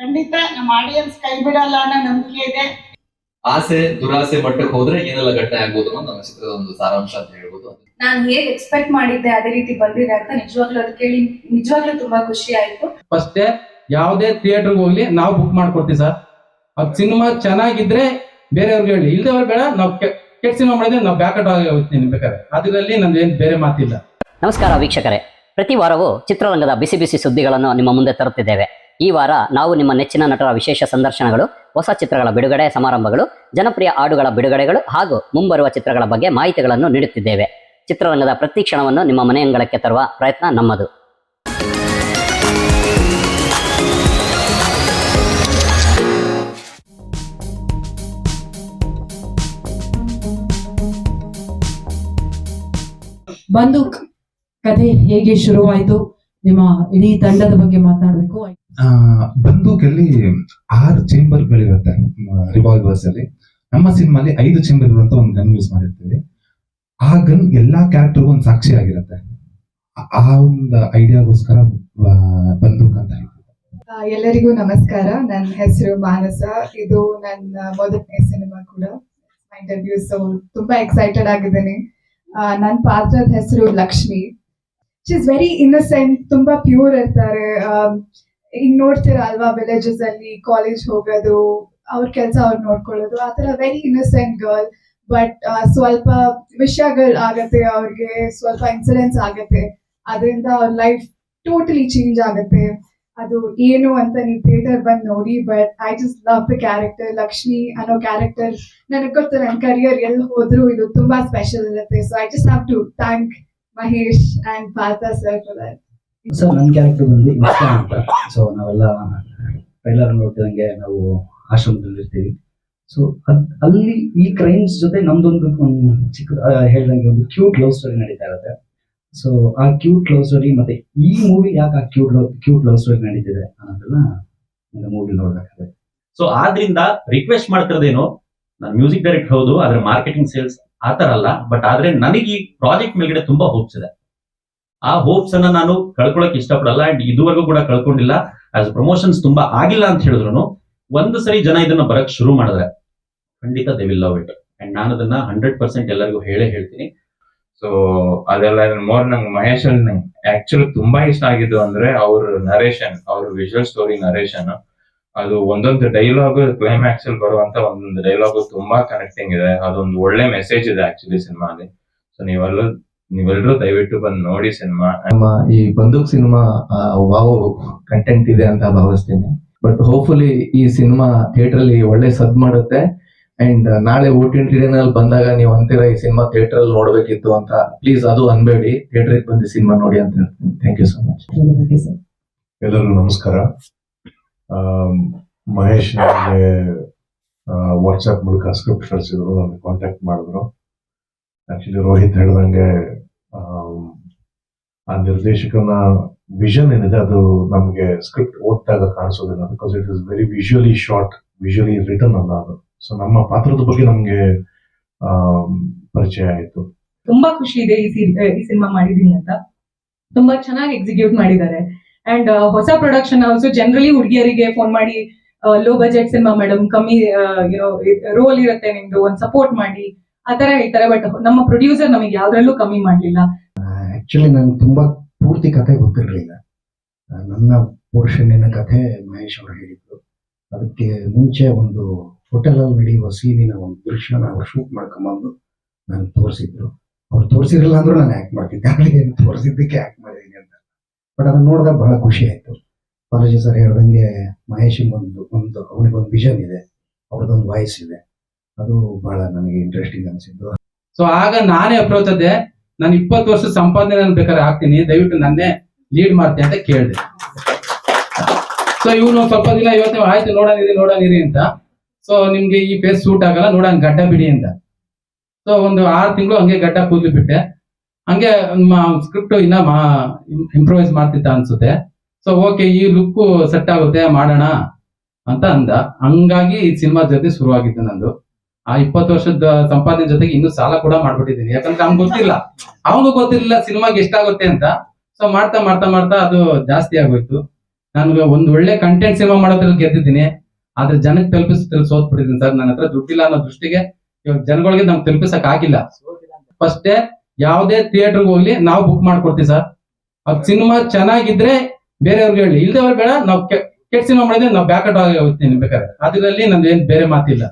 ಖಂಡಿತ ನಮ್ಮ ಆಡಿಯನ್ಸ್ ಕೈ ಬಿಡಲ್ಲ ಅನ್ನೋ ನಂಬಿಕೆ ಇದೆ. ಆಸೆ ದುರಾಸೆ ಮಟ್ಟಕ್ಕೆ ಹೋದ್ರೆ ಏನೆಲ್ಲ ಘಟನೆ ಆಗ್ಬೋದು ಅನ್ನೋದು ನಮ್ಮ ಚಿತ್ರದ ಒಂದು ಸಾರಾಂಶ ಅಂತ ಹೇಳ್ಬೋದು. ನಾನು ಹೇಗೆ ಎಕ್ಸ್ಪೆಕ್ಟ್ ಮಾಡಿದ್ದೆ ಅದೇ ರೀತಿ ಬಂದಿದೆ ಅಂತ ನಿಜವಾಗ್ಲೂ ಅದು ಕೇಳಿ ನಿಜವಾಗ್ಲೂ ತುಂಬಾ ಖುಷಿ ಆಯ್ತು. ಫಸ್ಟ್ ಯಾವುದೇ ಥಿಯೇಟರ್ಗೆ ಹೋಗ್ಲಿ ನಾವು ಬುಕ್ ಮಾಡ್ಕೊಡ್ತೀವಿ ಸರ್. ಅದು ಸಿನಿಮಾ ಚೆನ್ನಾಗಿದ್ರೆ ಬೇರೆಯವ್ರಿಗೆ ಹೇಳಿ, ಇಲ್ದವ್ರು ಬೇಡ. ನಾವು ಕೆಟ್ಟ ಸಿನಿಮಾ ಮಾಡಿದ್ರೆ ನಾವು ಬ್ಯಾಕಟ್ ಆಗಿ ಹೋಗ್ತೀನಿ ಬೇಕಾದ್ರೆ, ಅದರಲ್ಲಿ ನಂದು ಏನು ಬೇರೆ ಮಾತಿಲ್ಲ. ನಮಸ್ಕಾರ ವೀಕ್ಷಕರೇ, ಪ್ರತಿ ವಾರವೂ ಚಿತ್ರರಂಗದ ಬಿಸಿ ಬಿಸಿ ಸುದ್ದಿಗಳನ್ನು ನಿಮ್ಮ ಮುಂದೆ ತರುತ್ತಿದ್ದೇವೆ. ಈ ವಾರ ನಾವು ನಿಮ್ಮ ನೆಚ್ಚಿನ ನಟರ ವಿಶೇಷ ಸಂದರ್ಶನಗಳು, ಹೊಸ ಚಿತ್ರಗಳ ಬಿಡುಗಡೆ ಸಮಾರಂಭಗಳು, ಜನಪ್ರಿಯ ಹಾಡುಗಳ ಬಿಡುಗಡೆಗಳು ಹಾಗೂ ಮುಂಬರುವ ಚಿತ್ರಗಳ ಬಗ್ಗೆ ಮಾಹಿತಿಗಳನ್ನು ನೀಡುತ್ತಿದ್ದೇವೆ. ಚಿತ್ರರಂಗದ ಪ್ರತಿ ಕ್ಷಣವನ್ನು ನಿಮ್ಮ ಮನೆಯಂಗಳಕ್ಕೆ ತರುವ ಪ್ರಯತ್ನ ನಮ್ಮದು. ಬಂದೂಕ್ ಕಥೆ ಹೇಗೆ ಶುರುವಾಯಿತು? ನಿಮ್ಮ ಇಡೀ ತಂಡದ ಬಗ್ಗೆ ಮಾತನಾಡಬೇಕು. ಬಂದೂಕಲ್ಲಿ 6 ಚೇಂಬರ್ಗಳಿರುತ್ತೆ ರಿವಾಲ್ವರ್ಸ್ ಅಲ್ಲಿ. ನಮ್ಮ ಸಿನಿಮಾಲಿ 5 ಚೇಂಬರ್ ಇರುವಂತ ಒಂದು ಗನ್ ಯೂಸ್ ಮಾಡಿರ್ತೀವಿ. ಆ ಗನ್ ಎಲ್ಲಾ ಕ್ಯಾರೆಕ್ಟರ್ಗೂ ಒಂದು ಸಾಕ್ಷಿ ಆಗಿರುತ್ತೆ. ಆ ಒಂದು ಐಡಿಯಾಗೋಸ್ಕರ ಬಂದೂಕ್ ಅಂತ ಹೇಳ್ತೀವಿ. ಎಲ್ಲರಿಗೂ ನಮಸ್ಕಾರ. ನನ್ನ ಹೆಸರು ಮಾನಸ. ಇದು ನನ್ನ ಮೊದಲನೇ ಸಿನಿಮಾ ಕೂಡ ಇಂಟರ್ವ್ಯೂ. ಸೊ ತುಂಬಾ ಎಕ್ಸೈಟೆಡ್ ಆಗಿದ್ದೇನೆ. ನನ್ನ ಪಾತ್ರದ ಹೆಸರು Lakshmi. She is very innocent, ತುಂಬಾ ಪ್ಯೂರ್ ಇರ್ತಾರೆ. ಈಗ ನೋಡ್ತೀರಾ ಅಲ್ವಾ, ವಿಲೇಜಸ್ ಅಲ್ಲಿ ಕಾಲೇಜ್ ಹೋಗೋದು, ಅವ್ರ ಕೆಲಸ ಅವ್ರು ನೋಡ್ಕೊಳ್ಳೋದು, ಆ ತರ ವೆರಿ ಇನ್ನಸೆಂಟ್ ಗರ್ಲ್. ಬಟ್ ಸ್ವಲ್ಪ ವಿಷಯಗಳು ಆಗತ್ತೆ ಅವ್ರಿಗೆ, ಸ್ವಲ್ಪ ಇನ್ಸಿಡೆಂಟ್ಸ್ ಆಗತ್ತೆ, ಅದರಿಂದ ಅವ್ರ ಲೈಫ್ ಟೋಟಲಿ ಚೇಂಜ್ ಆಗತ್ತೆ. ಅದು ಏನು ಅಂತ ನೀವು ಥಿಯೇಟರ್ ಬಂದು ನೋಡಿ. But I just love the character. Lakshmi ಅನ್ನೋ ಕ್ಯಾರೆಕ್ಟರ್ ನನಗೆ ಗೊತ್ತು, ನನ್ನ ಕರಿಯರ್ ಎಲ್ಲಿ ಹೋದ್ರು ಇದು ತುಂಬಾ ಸ್ಪೆಷಲ್ ಇರುತ್ತೆ. So I just have to thank Mahesh and Partha sir for that. Sir, ನನ್ನ ಕ್ಯಾರೆಕ್ಟರ್ ಬಂದು ಇಸ್ಲಾ ಅಂತ. ಸೊ ನಾವೆಲ್ಲ ಟ್ರೈಲರ್ ನೋಡ್ತಿದಂಗೆ ನಾವು ಆಶ್ರಮದಲ್ಲಿ ಇರ್ತೀವಿ. ಸೊ ಅಲ್ಲಿ ಈ ಕ್ರೈಮ್ಸ್ ಜೊತೆ ನಮ್ದೊಂದು ಚಿಕ್ಕ ಹೇಳ್ದಂಗೆ ಒಂದು ಕ್ಯೂಟ್ ಲವ್ ಸ್ಟೋರಿ ನಡೀತಾ ಇರುತ್ತೆ. ಸೊ ಆ ಕ್ಯೂಟ್ ಲವ್ ಸ್ಟೋರಿ ಮತ್ತೆ ಈ ಮೂವಿ ಯಾಕೆ ಆ ಕ್ಯೂಟ್ ಲವ್ ಸ್ಟೋರಿ ನಡೀತಿದೆ ಅನ್ನೋದನ್ನ ಒಂದು ಮೂವಿ ನೋಡ್ಬೇಕಾಗುತ್ತೆ. ಸೊ ಆದ್ರಿಂದ ರಿಕ್ವೆಸ್ಟ್ ಮಾಡ್ತಿರೋದೇನು, ನಾನು ಮ್ಯೂಸಿಕ್ ಡೈರೆಕ್ಟರ್ ಹೌದು, ಆದ್ರೆ ಮಾರ್ಕೆಟಿಂಗ್ ಸೇಲ್ಸ್ ಆತರ ಅಲ್ಲ. ಬಟ್ ಆದ್ರೆ ನನಗೆ ಈ ಪ್ರಾಜೆಕ್ಟ್ ಮೇಲ್ಗಡೆ ತುಂಬಾ ಹೋಪ್ಸ್ ಇದೆ. ಆ ಹೋಪ್ಸ್ ಅನ್ನ ನಾನು ಕಳ್ಕೊಳಕ್ ಇಷ್ಟಪಡಲ್ಲ. ಅಂಡ್ ಇದುವರೆಗೂ ಕೂಡ ಕಳ್ಕೊಂಡಿಲ್ಲ. ಆಸ್ ಪ್ರಮೋಷನ್ಸ್ ತುಂಬಾ ಆಗಿಲ್ಲ ಅಂತ ಹೇಳಿದ್ರು ಒಂದು ಸರಿ ಜನ ಇದನ್ನ ಬರಕ್ ಶುರು ಮಾಡಿದ್ರೆ ಖಂಡಿತ they will love it. And ನಾನು ಅದನ್ನ 100% ಎಲ್ಲರಿಗೂ ಹೇಳ್ತೀನಿ. ಸೊ ಅದೆಲ್ಲ ಮೋರ್ ನಂಗೆ ಮಹೇಶ್ ಅಲ್ಲಿ ನಂಗೆ ಆಕ್ಚುಲಿ ತುಂಬಾ ಇಷ್ಟ ಆಗಿದ್ದು ಅಂದ್ರೆ ಅವ್ರ ನರೇಷನ್, ಅವ್ರ ವಿಜುವಲ್ ಸ್ಟೋರಿ ನರೇಷನ್. ಅದು ಒಂದೊಂದು ಡೈಲಾಗ್ ಕ್ಲೈಮ್ಯಾಕ್ಸ್ ಅಲ್ಲಿ ಬರುವಂತ ಒಂದೊಂದು ಡೈಲಾಗ್ ತುಂಬಾ ಕನೆಕ್ಟಿಂಗ್ ಇದೆ. ಅದೊಂದು ಒಳ್ಳೆ ಮೆಸೇಜ್ ಇದೆ ಆಕ್ಚುಲಿ ಸಿನಿಮಾಲಿ. ಸೊ ನೀವೆಲ್ಲರೂ ದಯವಿಟ್ಟು ಬಂದು ನೋಡಿ ಸಿನಿಮಾ. ನಮ್ಮ ಈ ಬಂದೂಕ್ ಸಿನಿಮಾ ವಾವ್ ಕಂಟೆಂಟ್ ಇದೆ ಅಂತ ಭಾವಿಸ್ತೀನಿ. ಬಟ್ ಹೋಪ್ಫುಲಿ ಈ ಸಿನಿಮಾ ಥಿಯೇಟರ್ ಅಲ್ಲಿ ಒಳ್ಳೆ ಸದ್ ಮಾಡುತ್ತೆ. ಅಂಡ್ ನಾಳೆ OTT ನಲ್ಲಿ ಬಂದಾಗ ನೀವು ಅಂತೀರಾ ಈ ಸಿನಿಮಾ ಥಿಯೇಟರ್ ಅಲ್ಲಿ ನೋಡ್ಬೇಕಿತ್ತು ಅಂತ. ಪ್ಲೀಸ್ ಅದು ಅನ್ಬೇಡಿ, ಥಿಯೇಟರ್ ಬಂದು ಸಿನಿಮಾ ನೋಡಿ ಅಂತ ಹೇಳ್ತೀನಿ. Thank you so much. ಎಲ್ಲರಿಗೂ ನಮಸ್ಕಾರ. ಮಹೇಶ್ ನನಗೆ ವಾಟ್ಸ್ಆಪ್ ಮೂಲಕ ಸ್ಕ್ರಿಪ್ಟ್ ಕಳಿಸಿದ್ರು, ನನಗೆ ಕಾಂಟ್ಯಾಕ್ಟ್ ಮಾಡಿದ್ರು. ಆಕ್ಚುಲಿ ರೋಹಿತ್ ಹೇಳ್ದಂಗೆ ಆ ನಿರ್ದೇಶಕನ ವಿಷನ್ ಏನಿದೆ ಅದು ನಮಗೆ ಸ್ಕ್ರಿಪ್ಟ್ ಓದಿದಾಗ ಕಾಣಿಸೋದಿಲ್ಲ. Because it is very visually short, visually return ಅಲ್ಲ ಅದು. ಸೊ ನಮ್ಮ ಪಾತ್ರದ ಬಗ್ಗೆ ನಮ್ಗೆ ಪರಿಚಯ ಆಯ್ತು. ತುಂಬಾ ಖುಷಿ ಇದೆ ಈ ಸಿನಿಮಾ ಮಾಡಿದೀನಿ ಅಂತ. ತುಂಬಾ ಚೆನ್ನಾಗಿ ಎಕ್ಸಿಕ್ಯೂಟ್ ಮಾಡಿದ್ದಾರೆ. ಅಂಡ್ ಹೊಸ ಪ್ರೊಡಕ್ಷನ್ ಆಲ್ಸೋ ಜನರಲಿ ಹುಡುಗಿಯರಿಗೆ ಫೋನ್ ಮಾಡಿ ಲೋ ಬಜೆಟ್ ಸಿನಿಮಾ ಮೇಡಮ್, ಕಮ್ಮಿ ರೋಲ್ ಇರುತ್ತೆ ನಿಮ್ದು, ಒಂದು ಸಪೋರ್ಟ್ ಮಾಡಿ ಆ ತರ ಹೇಳ್ತಾರೆ. ಬಟ್ ನಮ್ಮ ಪ್ರೊಡ್ಯೂಸರ್ ನಮಗೆ ಯಾವ್ದ್ರಲ್ಲೂ ಕಮ್ಮಿ ಮಾಡ್ಲಿಲ್ಲ. ಆಕ್ಚುಲಿ ನನ್ಗೆ ತುಂಬಾ ಪೂರ್ತಿ ಕಥೆ ಗೊತ್ತಿರಲಿಲ್ಲ. ನನ್ನ ಪೋರ್ಷನ್ನಿನ ಕಥೆ ಮಹೇಶ್ ಅವರು ಹೇಳಿದ್ರು. ಅದಕ್ಕೆ ಮುಂಚೆ ಒಂದು ಹೋಟೆಲ್ ಅಲ್ಲಿ ನಡೆಯುವ ಸೀನಿನ ಒಂದು ದೃಶ್ಯನ ಅವ್ರು ಶೂಟ್ ಮಾಡ್ಕೊಂಬಂದು ನಾನು ತೋರಿಸಿದ್ರು. ಅವ್ರು ತೋರಿಸಿರಲಿಲ್ಲ ಅಂದ್ರೂ ನಾನು ಆಕ್ಟ್ ಮಾಡ್ತಿದ್ದೆ. ಅಲ್ಲಿ ತೋರಿಸಿದ್ದಕ್ಕೆ ಆಕ್ಟ್ ಮಾಡಿದ್ದೀನಿ ಅಂತ. ಬಟ್ ಅದನ್ನ ನೋಡಿದಾಗ ಬಹಳ ಖುಷಿ ಆಯ್ತು. ಕಾಲೇಜ್ ಸರ್ ಹೇಳ್ದಂಗೆ ಮಹೇಶಿಗೆ ಅವನಿಗೊಂದು ವಿಷನ್ ಇದೆ, ಅವ್ರದ್ದೊಂದು ವಾಯ್ಸ್ ಇದೆ. ಅದು ಬಹಳ ನನಗೆ ಇಂಟ್ರೆಸ್ಟಿಂಗ್ ಅನಿಸಿದ್ದು. ಸೊ ಆಗ ನಾನೇ ಅಪ್ರೋಚ್ ಆದೆ, ನಾನು 20 ವರ್ಷ ಸಂಪಾದನೆ ನಾನು ಬೇಕಾದ್ರೆ ಹಾಕ್ತೀನಿ, ದಯವಿಟ್ಟು ನನ್ನೇ ಲೀಡ್ ಮಾಡ್ತೀನಿ ಅಂತ ಕೇಳಿದೆ. ಸೊ ಇವನು ಸ್ವಲ್ಪ ದಿನ ಇವತ್ತು ಆಯ್ತು ನೋಡೋಣಿರಿ ಅಂತ. ಸೊ ನಿಮ್ಗೆ ಈ ಫೇಸ್ ಸೂಟ್ ಆಗಲ್ಲ, ನೋಡೋಣ ಗಡ್ಡ ಬಿಡಿ ಅಂತ. ಸೊ ಒಂದು 6 ತಿಂಗಳು ಹಂಗೆ ಗಡ್ಡ ಕೂದಲು ಬಿಟ್ಟೆ. ಹಂಗೆ ಸ್ಕ್ರಿಪ್ಟ್ ಇನ್ನ ಇಂಪ್ರೂವೈಸ್ ಮಾಡ್ತಿದ್ದ ಅನ್ಸುತ್ತೆ. ಸೊ ಓಕೆ, ಈ ಲುಕ್ ಸೆಟ್ ಆಗುತ್ತೆ ಮಾಡೋಣ ಅಂತ ಅಂದ. ಹಂಗಾಗಿ ಈ ಸಿನಿಮಾ ಜೊತೆ ಶುರುವಾಗಿದ್ದು ನಂದು. ಆ 20 ವರ್ಷದ ಸಂಪಾದನೆ ಜೊತೆಗೆ ಇನ್ನೂ ಸಾಲ ಕೂಡ ಮಾಡ್ಬಿಟ್ಟಿದ್ದೀನಿ. ಯಾಕಂದ್ರೆ ಅವನಿಗೂ ಗೊತ್ತಿರ್ಲಿಲ್ಲ ಸಿನಿಮಾಗೆ ಎಷ್ಟಾಗುತ್ತೆ ಅಂತ. ಸೊ ಮಾಡ್ತಾ ಅದು ಜಾಸ್ತಿ ಆಗೋಯ್ತು. ನನ್ಗೆ ಒಂದ್ ಒಳ್ಳೆ ಕಂಟೆಂಟ್ ಸಿನಿಮಾ ಮಾಡೋದ್ರಲ್ಲಿ ಗೆದ್ದಿದ್ದೀನಿ, ಆದ್ರೆ ಜನಕ್ಕೆ ತಲುಪಿಸೋದ್ರಲ್ಲಿ ಸೋತ್ ಬಿಟ್ಟಿದ್ದೀನಿ ಸರ್. ನನ್ನ ಹತ್ರ ದುಡ್ಡಿಲ್ಲ ಅನ್ನೋ ದೃಷ್ಟಿಗೆ ಇವಾಗ ಜನಗಳಿಗೆ ನಮ್ಗೆ ತಲುಪಿಸಕ್ ಆಗಿಲ್ಲ. ಫಸ್ಟ್ ಯಾವ್ದೇ ಥಿಯೇಟರ್ಗೆ ಹೋಗ್ಲಿ ನಾವು ಬುಕ್ ಮಾಡ್ಕೊಡ್ತೀವಿ ಸರ್. ಅದ್ ಸಿನಿಮಾ ಚೆನ್ನಾಗಿದ್ರೆ ಬೇರೆಯವ್ರಿಗೆ ಹೇಳಿ, ಇಲ್ದವ್ರು ಬೇಡ. ನಾವು ಕೆಟ್ಟ ಸಿನಿಮಾ ಮಾಡಿದ್ರೆ ನಾವು ಬ್ಯಾಕಟ್ ಆಗಿ ಹೋಗ್ತೀನಿ ಬೇಕಾದ್ರೆ. ಅದ್ರಲ್ಲಿ ನಮ್ದು ಏನ್ ಬೇರೆ ಮಾತಿಲ್ಲ.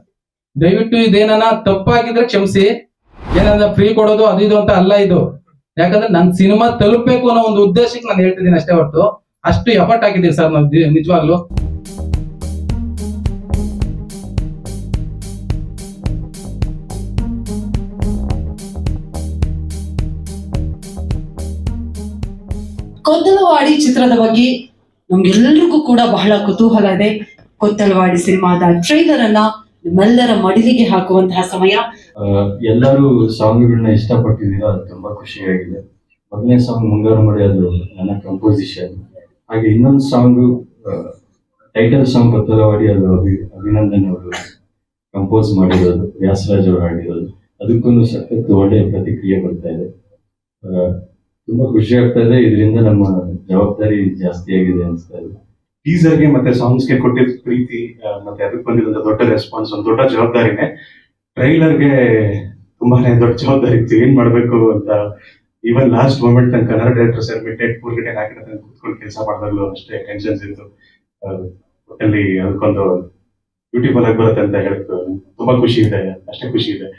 ದಯವಿಟ್ಟು ಇದೇನ ತಪ್ಪಾಗಿದ್ರೆ ಕ್ಷಮಿಸಿ. ಏನಂದ್ರೆ ಫ್ರೀ ಕೊಡೋದು ಅದು ಇದು ಅಂತ ಅಲ್ಲ ಇದು. ಯಾಕಂದ್ರೆ ನನ್ ಸಿನಿಮಾ ತಲುಪಬೇಕು ಅನ್ನೋ ಒಂದು ಉದ್ದೇಶಕ್ಕೆ ನಾನು ಹೇಳ್ತಿದ್ದೀನಿ ಅಷ್ಟೇ ಹೊರತು ಅಷ್ಟು ಎಫರ್ಟ್ ಹಾಕಿದ್ದೀವಿ ಸರ್ ನಾವು ನಿಜವಾಗ್ಲು. ಕೊತ್ತಲವಾಡಿ ಚಿತ್ರದ ಬಗ್ಗೆ ನಮ್ಗೆಲ್ಲರಿಗೂ ಕೂಡ ಬಹಳ ಕುತೂಹಲ ಇದೆ. ಕೊತ್ತಲವಾಡಿ ಸಿನಿಮಾದ ಟ್ರೈಲರ್ ಅನ್ನ ನಿಮ್ಮೆಲ್ಲರ ಮಡಿಲಿಗೆ ಹಾಕುವಂತಹ ಸಮಯ. ಎಲ್ಲರೂ ಸಾಂಗ್ಗಳನ್ನ ಇಷ್ಟಪಟ್ಟಿದ್ದೀರಾ, ಅದು ತುಂಬಾ ಖುಷಿಯಾಗಿದೆ. ಮೊದಲನೇ ಸಾಂಗ್ ಮುಂಗಾರು ಮಳೆ, ಅದು ನನ್ನ ಕಂಪೋಸಿಷನ್. ಹಾಗೆ ಇನ್ನೊಂದು ಸಾಂಗು ಟೈಟಲ್ ಸಾಂಗ್ ಕೊತ್ತಲವಾಡಿ, ಅದು ಅಭಿನಂದನ್ ಅವರು ಕಂಪೋಸ್ ಮಾಡಿರೋದು, ವ್ಯಾಸರಾಜ್ ಅವರು ಹಾಡಿರೋದು. ಅದಕ್ಕೂ ಸಖತ್ ಒಳ್ಳೆಯ ಪ್ರತಿಕ್ರಿಯೆ ಬರ್ತಾ ಇದೆ. ತುಂಬಾ ಖುಷಿ ಆಗ್ತಾ ಇದೆ. ಇದರಿಂದ ನಮ್ಮ ಜವಾಬ್ದಾರಿ ಜಾಸ್ತಿ ಆಗಿದೆ ಅನಿಸ್ತಾ ಇದೆ. ಟೀಸರ್ಗೆ ಮತ್ತೆ ಸಾಂಗ್ಸ್ಗೆ ಕೊಟ್ಟಿದ್ದ ಪ್ರೀತಿ ಮತ್ತೆ ಅದಕ್ಕೆ ಬಂದಿದ್ದ ದೊಡ್ಡ ರೆಸ್ಪಾನ್ಸ್ ಒಂದು ದೊಡ್ಡ ಜವಾಬ್ದಾರಿನೇ. ಟ್ರೈಲರ್ಗೆ ತುಂಬಾನೇ ದೊಡ್ಡ ಜವಾಬ್ದಾರಿ ಇತ್ತು, ಏನ್ ಮಾಡ್ಬೇಕು ಅಂತ. ಈವನ್ ಲಾಸ್ಟ್ ಮೂಮೆಂಟ್ ತನಕ ಕನ್ನಡ ಡೈರೆಕ್ಟರ್ ಸರ್ ಮಿಡ್-ನೈಟ್ 4 ಗಂಟೆ ಹಾಕಿದ ಕೂತ್ಕೊಂಡು ಕೆಲಸ ಮಾಡಿದಾಗಲೂ ಅಷ್ಟೇ ಟೆನ್ಷನ್ಸ್ ಇತ್ತು. ಒಟ್ಟಲ್ಲಿ ಅದಕ್ಕೊಂದು ಬ್ಯೂಟಿಫುಲ್ ಆಗಿ ಬರುತ್ತೆ ಅಂತ ಹೇಳಕ್ಕೆ ತುಂಬಾ ಖುಷಿ ಇದೆ, ಅಷ್ಟೇ ಖುಷಿ ಇದೆ.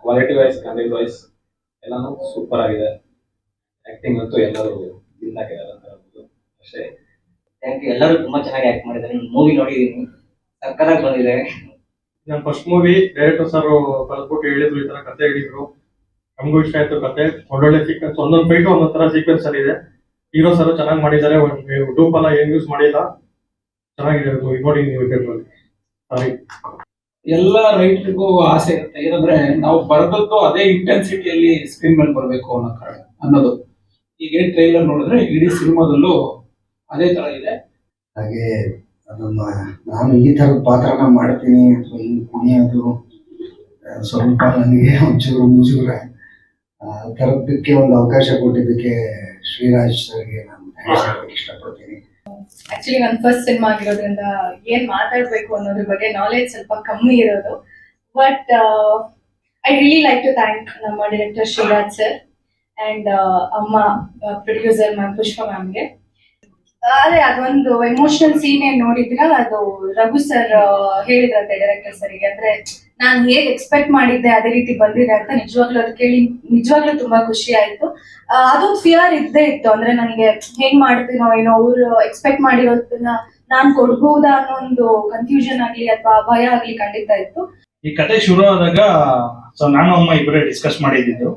ಕ್ವಾಲಿಟಿ ವೈಸ್, ಕಂಟೆಂಟ್ ವೈಸ್ ಎಲ್ಲಾನು ಸೂಪರ್ ಆಗಿದೆ. ಆಕ್ಟಿಂಗ್ ಅಂತೂ ಎಲ್ಲರೂ ಇದ್ದಾಗಿದ್ದಾರೆ ಅಂತ ಹೇಳ್ಬೋದು ಅಷ್ಟೇ. Thank you. ಎಲ್ಲರೂ ತುಂಬಾ ಚೆನ್ನಾಗಿ ಆಕ್ಟ್ ಮಾಡಿದ್ದಾರೆ. ಮೂವಿ ನೋಡಿದೀನಿ, ಸಕ್ಕತ್ತಾಗಿ ಬಂದಿದೆ. ನನ್ನ ಫಸ್ಟ್ ಮೂವಿ ಡೈರೆಕ್ಟರ್ ಸರ್ ಕಲ್ತ್ಬಿಟ್ಟು ಹೇಳಿದ್ರು, ಈ ತರ ಕತೆ ಹೇಳಿದ್ರು. ನಮಗೂ ಇಷ್ಟ ಆಯ್ತು ಕತೆ. ಒಳ್ಳೊಳ್ಳೆ ಸೀಕ್ವೆನ್ಸ್, ಒಂದೊಂದು ಫೈಟ್ ಒಂದೊಂದು ತರ ಸೀಕ್ವೆನ್ಸ್ ಅಲ್ಲಿ ಇದೆ. ಹೀರೋ ಸರ್ ಚೆನ್ನಾಗಿ ಮಾಡಿದ್ದಾರೆ. ಡೂಪ್ ಎಲ್ಲ ಏನ್ ಯೂಸ್ ಮಾಡಿಲ್ಲ, ಚೆನ್ನಾಗಿದೆ ನೋಡಿ ನೀವು ಥಿಯೇಟರ್. ಸಾರಿ, ಎಲ್ಲ ರೈಟರ್ಗೂ ಆಸೆ ಇರುತ್ತೆ, ಏನಂದ್ರೆ ನಾವು ಬರೆದದ್ದು ಅದೇ ಇಂಟೆನ್ಸಿಟಿಯಲ್ಲಿ ಸ್ಕ್ರೀನ್ ಮೇಲೆ ಬರಬೇಕು ಅನ್ನೋದು. ಈಗ ಟ್ರೈಲರ್ ನೋಡಿದ್ರೆ ಇಡೀ ಸಿನಿಮಾದಲ್ಲೂ ಅದೇ ತರ ಇದೆ. ಹಾಗೆ ನಾನು ಈ ಥರದ ಪಾತ್ರನ ಮಾಡ್ತೀನಿ ಅಥವಾ ಹಿಂಗೆ ಕುಣಿಯೋದು ಸ್ವಲ್ಪ ನನಗೆ ಒಂಚೂರು ಮುಜುಗರ. ಆ ಥರದ್ದಕ್ಕೆ ಒಂದು ಅವಕಾಶ ಕೊಟ್ಟಿದ್ದಕ್ಕೆ ಶ್ರೀರಾಜ್ ಸರ್ಗೆ ನಾನು ಥ್ಯಾಂಕ್ಸ್ ಹೇಳೋಕ್ಕೆ ಇಷ್ಟಪಡ್ತೀನಿ. ಆಕ್ಚುಲಿ ನನ್ನ ಫಸ್ಟ್ ಸಿನಿಮಾ ಆಗಿರೋದ್ರಿಂದ ಏನ್ ಮಾತಾಡ್ಬೇಕು ಅನ್ನೋದ್ರ ಬಗ್ಗೆ ನಾಲೆಜ್ ಸ್ವಲ್ಪ ಕಮ್ಮಿ ಇರೋದು. But I really like to thank ನಮ್ಮ ಡೈರೆಕ್ಟರ್ ಶ್ರೀರಾಜ್ ಸರ್ ಅಂಡ್ ಅಮ್ಮ ಪ್ರೊಡ್ಯೂಸರ್ ಮ್ಯಾಮ್ ಪುಷ್ಪ ಮ್ಯಾಮ್ಗೆ. ಅದೇ ಅದೊಂದು ಎಮೋಷನಲ್ ಸೀನ್ ಏನ್ ನೋಡಿದ್ರ, ಅದು ರಘು ಸರ್ ಹೇಳಿದ್ರಂತೆ ಡೈರೆಕ್ಟರ್ ಸರ್ಗೆ. ಅಂದ್ರೆ ನಾನು ಹೇಗ್ ಎಕ್ಸ್ಪೆಕ್ಟ್ ಮಾಡಿದ್ದೆ ಅದೇ ರೀತಿ ಬಂದಿದೆ ಅಂತ ನಿಜವಾಗ್ಲೂ ಅದು ಕೇಳಿ ನಿಜವಾಗ್ಲೂ ತುಂಬಾ ಖುಷಿ ಆಯ್ತು. ಅದೊಂದು ಫಿಯರ್ ಇದ್ದೇ ಇತ್ತು, ಅಂದ್ರೆ ನನಗೆ ಹೆಂಗ್ ಮಾಡ್ತೀನೋ ಏನೋ, ಅವ್ರು ಎಕ್ಸ್ಪೆಕ್ಟ್ ಮಾಡಿರೋದನ್ನ ನಾನ್ ಕೊಡ್ಬಹುದಾ ಅನ್ನೋ ಒಂದು ಕನ್ಫ್ಯೂಷನ್ ಆಗ್ಲಿ ಅಥವಾ ಭಯ ಆಗ್ಲಿ ಖಂಡಿತ ಇತ್ತು. ಈ ಕತೆ ಶುರು ಆದಾಗ ನಾನು ಅಮ್ಮ ಇಬ್ಬರೇ ಡಿಸ್ಕಸ್ ಮಾಡಿದ್ದು.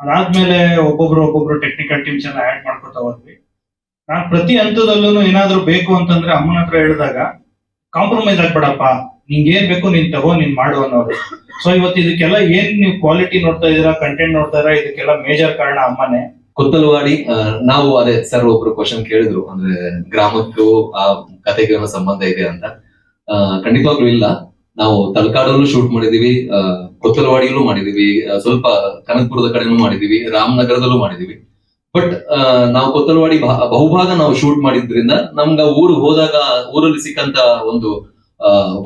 ಅದಾದ್ಮೇಲೆ ಒಬ್ಬೊಬ್ರು ಟೆಕ್ನಿಕಲ್ ಟೀಮ್ಸ್ ಎಲ್ಲ ಆಡ್ ಮಾಡ್ಕೊತಾ ಹೋದ್ವಿ. ನಾನು ಪ್ರತಿ ಹಂತದಲ್ಲೂ ಏನಾದ್ರು ಬೇಕು ಅಂತಂದ್ರೆ ಅಮ್ಮನ ಹತ್ರ ಹೇಳಿದಾಗ ಕಾಂಪ್ರಮೈಸ್ ಆಗ್ಬೇಡಪ್ಪ, ನಿಂಗೆ ಏನ್ ಬೇಕು ನೀನ್ ತಗೋ, ನೀನ್ ಮಾಡು ಅನ್ನೋರು. ಸೊ ಇವತ್ತು ಇದಕ್ಕೆಲ್ಲ ಏನ್ ನೀವು ಕ್ವಾಲಿಟಿ ನೋಡ್ತಾ ಇದೀರಾ, ಕಂಟೆಂಟ್ ನೋಡ್ತಾ ಇದೀರಾ, ಇದಕ್ಕೆಲ್ಲ ಮೇಜರ್ ಕಾರಣ ಅಮ್ಮನೇ. ಕೊತ್ತಲವಾಡಿ ನಾವು ಅದೇ ಸರ್ ಒಬ್ರು ಕ್ವಶನ್ ಕೇಳಿದ್ರು, ಅಂದ್ರೆ ಗ್ರಾಮಕ್ಕೂ ಆ ಕತೆಗೆ ಏನೋ ಸಂಬಂಧ ಇದೆ ಅಂತ. ಖಂಡಿತವಾಗ್ಲೂ ಇಲ್ಲ. ನಾವು ತಲಕಾಡಲ್ಲೂ ಶೂಟ್ ಮಾಡಿದೀವಿ, ಕೊತ್ತಲವಾಡಿಯಲ್ಲೂ ಮಾಡಿದೀವಿ, ಸ್ವಲ್ಪ ಕನಕಪುರದ ಕಡೆನೂ ಮಾಡಿದೀವಿ, ರಾಮನಗರದಲ್ಲೂ ಮಾಡಿದೀವಿ. ಬಟ್ ನಾವು ಕೊತ್ತಲವಾಡಿ ಬಹುಭಾಗ ನಾವು ಶೂಟ್ ಮಾಡಿದ್ರಿಂದ ನಮ್ಗ ಊರಿಗೆ ಹೋದಾಗ ಊರಲ್ಲಿ ಸಿಕ್ಕಂತ ಒಂದು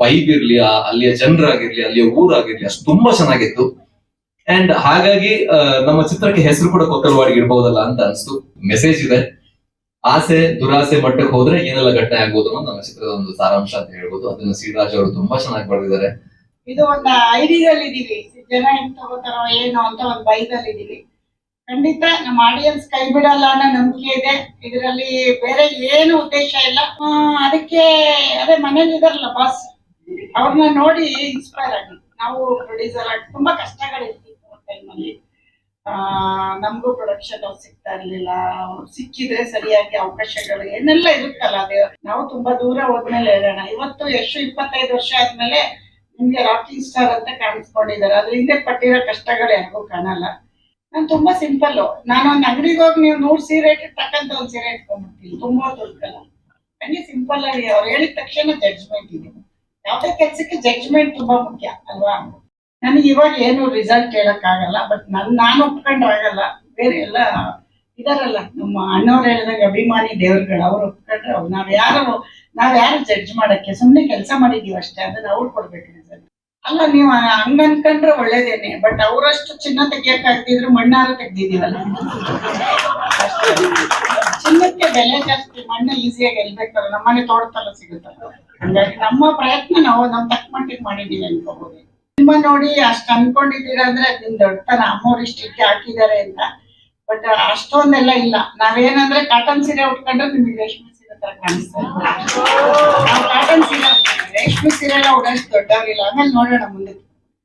ವೈಬ್ ಇರ್ಲಿ, ಅಲ್ಲಿಯ ಜನರಾಗಿರ್ಲಿ, ಅಲ್ಲಿಯ ಊರಾಗಿರ್ಲಿ, ಅಷ್ಟು ತುಂಬಾ ಚೆನ್ನಾಗಿತ್ತು. ಅಂಡ್ ಹಾಗಾಗಿ ನಮ್ಮ ಚಿತ್ರಕ್ಕೆ ಹೆಸರು ಕೂಡ ಕೊತ್ತಲವಾಡಿಗೆ ಇರ್ಬಹುದಲ್ಲ ಅಂತ ಅನಿಸ್ತು. ಮೆಸೇಜ್ ಇದೆ, ಆಸೆ ದುರಾಸೆ ಮಟ್ಟಕ್ಕೆ ಹೋದ್ರೆ ಏನೆಲ್ಲ ಘಟನೆ ಆಗ್ಬೋದು ಅನ್ನೋದು ನಮ್ಮ ಚಿತ್ರದ ಒಂದು ಸಾರಾಂಶ ಅಂತ ಹೇಳ್ಬೋದು. ಅದನ್ನ ಶ್ರೀರಾಜ್ ಅವರು ತುಂಬಾ ಚೆನ್ನಾಗಿ ಬರೆದಿದ್ದಾರೆ. ಇದು ಒಂದು ಐಡಿಯಾದಲ್ಲಿ ಇದೀವಿ, ಜನ ಹೆಂಗ್ ತಗೋತಾರೋ ಏನೋ ಅಂತ ಒಂದು ಬೈದಲ್ಲಿ ಇದೀವಿ. ಖಂಡಿತ ನಮ್ಮ ಆಡಿಯನ್ಸ್ ಕೈ ಬಿಡಲ್ಲ ಅನ್ನೋ ನಂಬಿಕೆ ಇದೆ. ಇದರಲ್ಲಿ ಬೇರೆ ಏನು ಉದ್ದೇಶ ಇಲ್ಲ. ಅದಕ್ಕೆ ಅದೇ ಮನೇಲಿ ಇದಾರಲ್ಲ ಬಾಸ್, ಅವ್ರನ್ನ ನೋಡಿ ಇನ್ಸ್ಪೈರ್ ಆಗಿ ನಾವು ಪ್ರೊಡ್ಯೂಸರ್ ಆಗಿ ತುಂಬಾ ಕಷ್ಟಗಳಿರ್ತಿತ್ತು ಟೈಮಲ್ಲಿ. ನಮಗೂ ಪ್ರೊಡಕ್ಷನ್ ಸಿಗ್ತಾ ಇರ್ಲಿಲ್ಲ. ಸಿಕ್ಕಿದ್ರೆ ಸರಿಯಾಗಿ ಅವಕಾಶಗಳು ಏನೆಲ್ಲ ಇರುತ್ತಲ್ಲ, ಅದೇ ನಾವು ತುಂಬಾ ದೂರ ಹೋದ್ಮೇಲೆ ಹೇಳೋಣ. ಇವತ್ತು ಎಷ್ಟು 25 ವರ್ಷ ಆದ್ಮೇಲೆ ನಿಮ್ಗೆ ರಾಕಿಂಗ್ ಸ್ಟಾರ್ ಅಂತ ಕಾಣಿಸ್ಕೊಂಡಿದ್ದಾರೆ. ಅದ್ರ ಹಿಂದೆ ಪಟ್ಟಿರೋ ಕಷ್ಟಗಳು ಯಾರಿಗೂ ಕಾಣಲ್ಲ. ನಾನು ತುಂಬಾ ಸಿಂಪಲ್. ನಾನು ಒಂದು ಅಂಗಡಿಗೆ ಹೋಗಿ ನೀವು 100 ಸೀರೆ ತಕ್ಕಂತ ಒಂದ್ ಸೀರೆ ಇಟ್ಕೊಂಡ್ಬಿಡ್ತೀನಿ, ತುಂಬಾ ದುಡ್ಡಲ್ಲ. ಹಂಗೆ ಸಿಂಪಲ್ ಆಗಿ ಅವ್ರು ಹೇಳಿದ ತಕ್ಷಣ ಜಡ್ಜ್ಮೆಂಟ್ ಇದೆ. ಯಾವ್ದೇ ಕೆಲ್ಸಕ್ಕೆ ಜಡ್ಜ್ಮೆಂಟ್ ತುಂಬಾ ಮುಖ್ಯ ಅಲ್ವಾ. ನನಗೆ ಇವಾಗ ಏನು ರಿಸಲ್ಟ್ ಹೇಳಕ್ ಆಗಲ್ಲ, ಬಟ್ ನಾನು ಒಪ್ಕೊಂಡು ಆಗಲ್ಲ. ಬೇರೆ ಎಲ್ಲ ಇದಾರಲ್ಲ ನಮ್ಮ ಅಣ್ಣವ್ರು ಹೇಳಿದಾಗ ಅಭಿಮಾನಿ ದೇವ್ರುಗಳು ಅವ್ರು ಒಪ್ಕೊಂಡ್ರೆ ಅವ್ರು ನಾವ್ಯಾರು ಜಡ್ಜ್ ಮಾಡಕ್ಕೆ ಸುಮ್ನೆ ಕೆಲಸ ಮಾಡಿದೀವಿ ಅಷ್ಟೇ, ಅದನ್ನ ಅವ್ರು ಕೊಡ್ಬೇಕು ರಿಸಲ್ಟ್. ಅಲ್ಲ ನೀವು ಹಂಗ ಅನ್ಕೊಂಡ್ರೆ ಒಳ್ಳೇದೇನೆ, ಬಟ್ ಅವರಷ್ಟು ಚಿನ್ನ ತೆಗಿಯಕ್ಕಾಗ್ತಿದ್ರು ಮಣ್ಣಾರು ತೆಗ್ದಿದೀವಲ್ಲ. ಚಿನ್ನಕ್ಕೆ ಬೆಲೆ ಜಾಸ್ತಿ, ಮಣ್ಣು ಈಸಿಯಾಗಿ ಗೆಲ್ಬೇಕಲ್ಲ, ನಮ್ಮನೆ ತೋಟದಲ್ಲ ಸಿಗುತ್ತಲ್ಲ. ಹಂಗಾಗಿ ನಮ್ಮ ಪ್ರಯತ್ನ ನಾವು ತಕ್ಕ ಮಟ್ಟಿಗೆ ಮಾಡಿದೀವಿ ಅನ್ಕೋಬಹುದು. ಸಿನಿಮಾ ನೋಡಿ ಅಷ್ಟು ಅನ್ಕೊಂಡಿದ್ದೀರಾ ಅಂದ್ರೆ ನಿಮ್ ದೊಡ್ಡತನ, ಅಮ್ಮವ್ರು ಇಷ್ಟಕ್ಕೆ ಹಾಕಿದ್ದಾರೆ ಅಂತ. ಬಟ್ ಅಷ್ಟೊಂದೆಲ್ಲ ಇಲ್ಲ. ನಾವೇನಂದ್ರೆ ಕಾಟನ್ ಸೀರೆ ಉಟ್ಕೊಂಡ್ರೆ ನಿಮ್ಗೆ ರೇಷ್ಮೆ ಸೀರೆ ತರ ಕಾಣಿಸ್ತಾರೆ. ನಾವು ಕಾಟನ್ ಸೀರೆ ರೇಷ್ಮೆ ಸೀರೆ ಎಲ್ಲ ಉಡೋಷ್ಟು ದೊಡ್ಡವ್ರಿಲ್ಲ. ಆಮೇಲೆ ನೋಡೋಣ ಮುಂದೆ.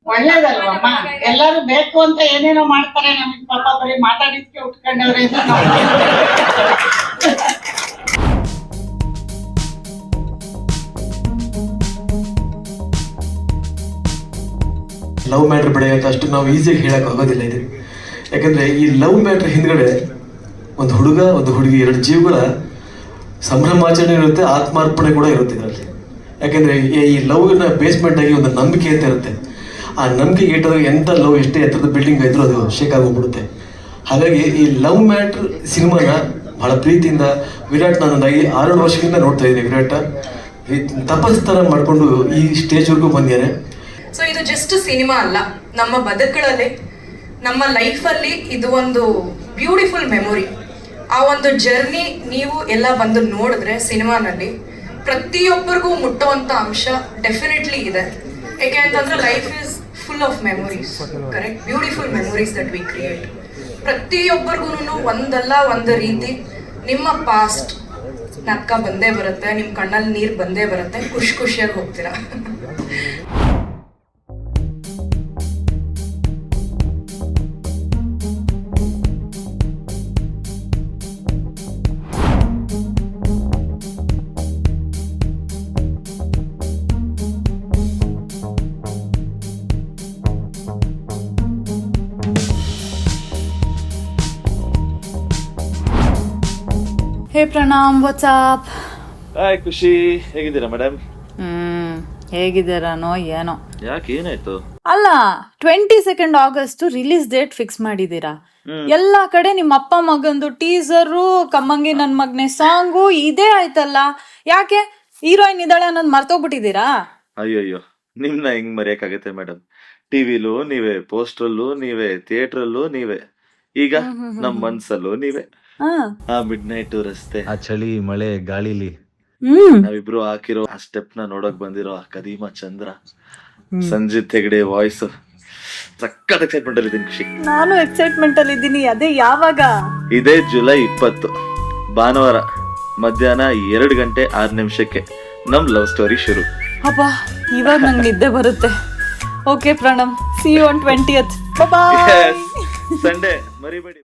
ಒಳ್ಳೇದಲ್ವಮ್ಮ, ಎಲ್ಲಾರು ಬೇಕು ಅಂತ ಏನೇನೋ ಮಾಡ್ತಾರೆ, ನಮಗ್ ಪಾಪ ಬರೀ ಮಾತಾಡಿದ್ಕೆ ಉಟ್ಕೊಂಡವ್ರೆ ಅಂತ ಲವ್ ಮ್ಯಾಟ್ರ್ ಬಿಡ ಅಂತ ಅಷ್ಟು ನಾವು ಈಸಿಯಾಗಿ ಹೇಳಕ್ ಆಗೋದಿಲ್ಲ ಇದು. ಯಾಕಂದ್ರೆ ಈ ಲವ್ ಮ್ಯಾಟ್ರ್ ಹಿಂದ್ಗಡೆ ಒಂದು ಹುಡುಗ ಒಂದು ಹುಡುಗಿ, ಎರಡು ಜೀವಗಳ ಸಂಭ್ರಮಾಚರಣೆ ಇರುತ್ತೆ, ಆತ್ಮಾರ್ಪಣೆ ಕೂಡ ಇರುತ್ತೆ ಇದರಲ್ಲಿ. ಯಾಕಂದ್ರೆ ಈ ಲವ್ನ ಬೇಸ್ಮೆಂಟ್ ಆಗಿ ಒಂದು ನಂಬಿಕೆ ಅಂತ ಇರುತ್ತೆ. ಆ ನಂಬಿಕೆ ಇಟ್ಟದಾಗ ಎಂಥ ಲವ್ ಎಷ್ಟೇ ಎತ್ತರದ ಬಿಲ್ಡಿಂಗ್ ಇದ್ರೂ ಅದು ಶೇಕ್ ಆಗೋಗ್ಬಿಡುತ್ತೆ. ಹಾಗಾಗಿ ಈ ಲವ್ ಮ್ಯಾಟ್ರ್ ಸಿನಿಮಾನ ಬಹಳ ಪ್ರೀತಿಯಿಂದ ವಿರಾಟ್, ನಾನು 6 ವರ್ಷದಿಂದ ನೋಡ್ತಾ ಇದ್ದೀನಿ. ವಿರಾಟ್ ತಪಸ್ತರ ಮಾಡ್ಕೊಂಡು ಈ ಸ್ಟೇಜ್ವರೆಗೂ ಬಂದಿದ್ದಾರೆ. ಸೊ ಇದು ಜಸ್ಟ್ ಸಿನಿಮಾ ಅಲ್ಲ, ನಮ್ಮ ಬದುಕಲ್ಲಿ, ನಮ್ಮ ಲೈಫಲ್ಲಿ ಇದು ಒಂದು ಬ್ಯೂಟಿಫುಲ್ ಮೆಮೊರಿ. ಆ ಒಂದು ಜರ್ನಿ ನೀವು ಎಲ್ಲ ಬಂದು ನೋಡಿದ್ರೆ ಸಿನಿಮಾನಲ್ಲಿ ಪ್ರತಿಯೊಬ್ಬರಿಗೂ ಮುಟ್ಟುವಂಥ ಅಂಶ ಡೆಫಿನೆಟ್ಲಿ ಇದೆ. ಯಾಕೆ ಅಂತಂದ್ರೆ life is full of memories, correct, beautiful memories that we create. ಪ್ರತಿಯೊಬ್ಬರಿಗೂ ಒಂದಲ್ಲ ಒಂದು ರೀತಿ ನಿಮ್ಮ ಪಾಸ್ಟ್ ನಕ್ಕ ಬಂದೇ ಬರುತ್ತೆ, ನಿಮ್ಮ ಕಣ್ಣಲ್ಲಿ ನೀರು ಬಂದೇ ಬರುತ್ತೆ, ಖುಷಿಯಾಗಿ ಹೋಗ್ತೀರಾ. ಹೇ ಪ್ರಣಾಮ್, ವಾಟ್ಸ್ಆಪ್? ಹಾಯ್ ಖುಷಿ, ಹೇಗಿದ್ದೀರಾ ಮೇಡಮ್? ಹೇಗಿದ್ದೀರಾನೋ ಏನೋ. ಯಾಕೆ, ಏನಾಯ್ತು? ಅಲ್ಲ, 22 ಆಗಸ್ಟ್ ರಿಲೀಸ್ ಡೇಟ್ ಫಿಕ್ಸ್ ಮಾಡಿದೀರಾ. ಎಲ್ಲಾ ಕಡೆ ನಿಮ್ಮ ಅಪ್ಪ ಮಗಂದು ಟೀಸರು, ಕಮ್ಮಂಗಿ ನನ್ ಮಗನೆ ಸಾಂಗು ಇದೇ ಆಯ್ತಲ್ಲ. ಯಾಕೆ ಹೀರೋಯಿನ್ ಇದ್ದಾಳೆ ಅನ್ನೋದು ಮರ್ತೋಗ್ಬಿಟ್ಟಿದೀರಾ? ಅಯ್ಯಯ್ಯೋ, ನಿಮ್ನ ಹೆಂಗ್ ಮರೆಯಕ್ಕಾಗತ್ತೆ ಮೇಡಮ್? ಟಿವಿಲೂ ನೀವೇ, ಪೋಸ್ಟ್ರಲ್ಲೂ ನೀವೇ, ಥಿಯೇಟ್ರಲ್ಲೂ ನೀವೇ, ಈಗ ನಮ್ ಮನ್ಸಲ್ಲೂ ನೀವೇ. ಆ ಮಿಡ್ ನೈಟ್ ರಸ್ತೆ, ಆ ಚಳಿ ಮಳೆ ಗಾಳಿಲಿ ನಾವಿಬ್ರು ಹಾಕಿರೋ ಆ ಸ್ಟೆಪ್ ನ ನೋಡಕ್ ಬಂದಿರೋ ಆ ಕದೀಮ ಚಂದ್ರ, ಸಂಜಿತ್ ಹೆಗ್ಡೆ ವಾಯ್ಸ್, ಸಕ್ಕತ್ ಎಕ್ಸೈಟ್ಮೆಂಟ್ ಅಲ್ಲಿ ಇದ್ದೀನಿ ಖುಷಿ. ನಾನು ಎಕ್ಸೈಟ್ಮೆಂಟ್ ಅಲ್ಲಿ ಇದ್ದೀನಿ. ಅದೇ ಯಾವಾಗ? ಇದೇ ಜುಲೈ 20 ಭಾನುವಾರ ಮಧ್ಯಾಹ್ನ 2:06 ನಮ್ ಲವ್ ಸ್ಟೋರಿ ಶುರು. ಅಬ್ಬಾ, ಇವಾಗ ನಂಗೆ ನಿದ್ದೆ ಬರುತ್ತೆ. Okay Pranam, see you on 20th. Bye. Sunday ಮರಿಬೇಡಿ.